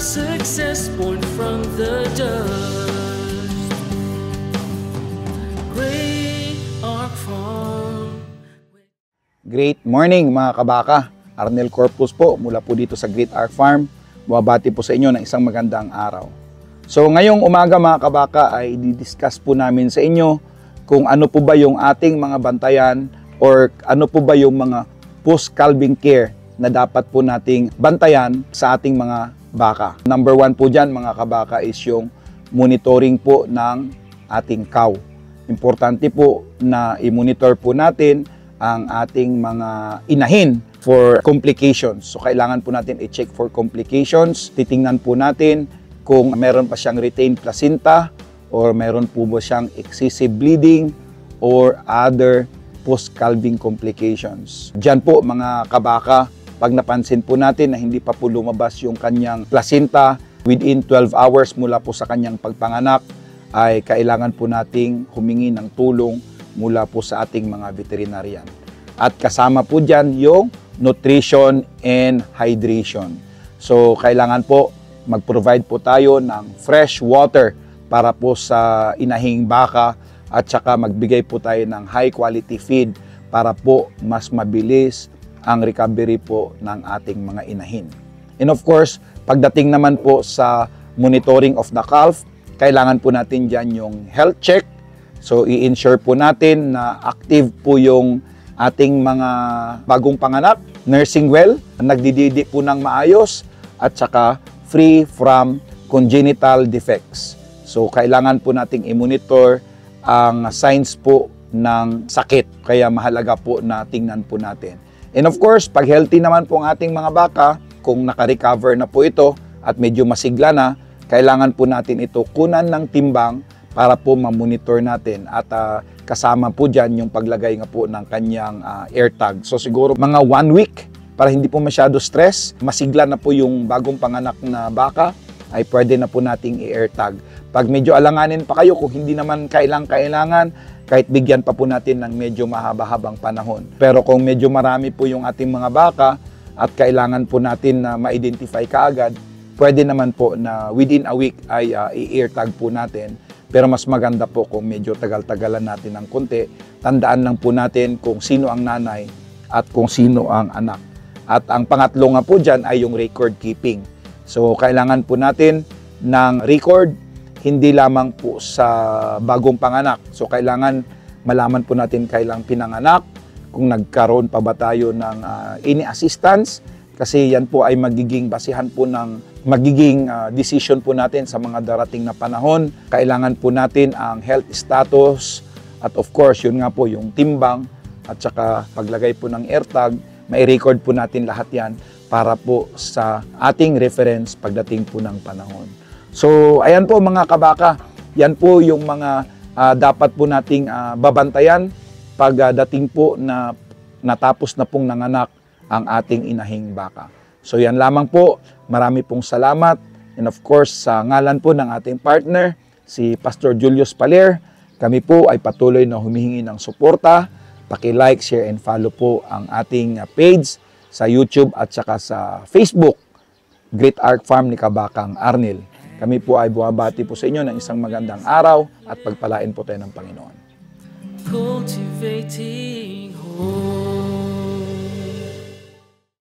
success born from the dust. Great Ark Farm. Great morning mga kabaka. Arnel Corpus po mula po dito sa Great Ark Farm. Bumabati po sa inyo ng isang magandang araw. So ngayong umaga mga kabaka ay i-discuss po namin sa inyo kung ano po ba yung ating mga bantayan or ano po ba yung mga post-calving care na dapat po nating bantayan sa ating mga baka. Number 1 po dyan mga kabaka is yung monitoring po ng ating cow. Importante po na i-monitor po natin ang ating mga inahin for complications. So kailangan po natin i-check for complications. Titingnan po natin kung meron pa siyang retained placenta or meron po ba siyang excessive bleeding or other post-calving complications. Diyan po mga kabaka, pag napansin po natin na hindi pa po lumabas yung kanyang placenta within 12 hours mula po sa kanyang pagpanganak, ay kailangan po nating humingi ng tulong mula po sa ating mga veterinarian. At kasama po dyan yung nutrition and hydration. So kailangan po mag-provide po tayo ng fresh water para po sa inahing baka at saka magbigay po tayo ng high quality feed para po mas mabilis ang recovery po ng ating mga inahin. And of course, pagdating naman po sa monitoring of the calf, kailangan po natin dyan yung health check. So i-ensure po natin na active po yung ating mga bagong panganak, nursing well, nagdididi po ng maayos, at saka free from congenital defects. So kailangan po nating i-monitor ang signs po ng sakit. Kaya mahalaga po na tingnan po natin. And of course, pag healthy naman po ang ating mga baka, kung naka-recover na po ito at medyo masigla na, kailangan po natin ito kunan ng timbang para po ma-monitor natin at kasama po dyan yung paglagay nga po ng kanyang AirTag. So siguro mga 1 week para hindi po masyado stress, masigla na po yung bagong panganak na baka, ay pwede na po nating i-AirTag. Pag medyo alanganin pa kayo, kung hindi naman kailangan, kahit bigyan pa po natin ng medyo mahaba-habang panahon. Pero kung medyo marami po yung ating mga baka at kailangan po natin na ma-identify kaagad, pwede naman po na within a week ay i-AirTag po natin. Pero mas maganda po kung medyo tagal-tagalan natin ng konti. Tandaan lang po natin kung sino ang nanay at kung sino ang anak. At ang pangatlo nga po dyan ay yung record keeping. So kailangan po natin ng record, hindi lamang po sa bagong panganak. So kailangan malaman po natin kailang pinanganak, kung nagkaroon pa ba tayo ng any assistance, kasi yan po ay magiging basihan po ng magiging decision po natin sa mga darating na panahon. Kailangan po natin ang health status at of course yun nga po yung timbang at saka paglagay po ng AirTag, may record po natin lahat yan para po sa ating reference pagdating po ng panahon. So ayan po mga kabaka, yan po yung mga dapat po nating babantayan pagdating po na natapos na pong nanganak ang ating inahing baka. So yan lamang po, marami pong salamat. And of course, sa ngalan po ng ating partner, si Pastor Julius Paler, kami po ay patuloy na humihingi ng suporta. Paki-like, share, and follow po ang ating page sa YouTube at saka sa Facebook, Great Ark Farm ni Kabakang Arnel. Kami po ay buwabati po sa inyo ng isang magandang araw at pagpalain po tayo ng Panginoon. Cultivating hope.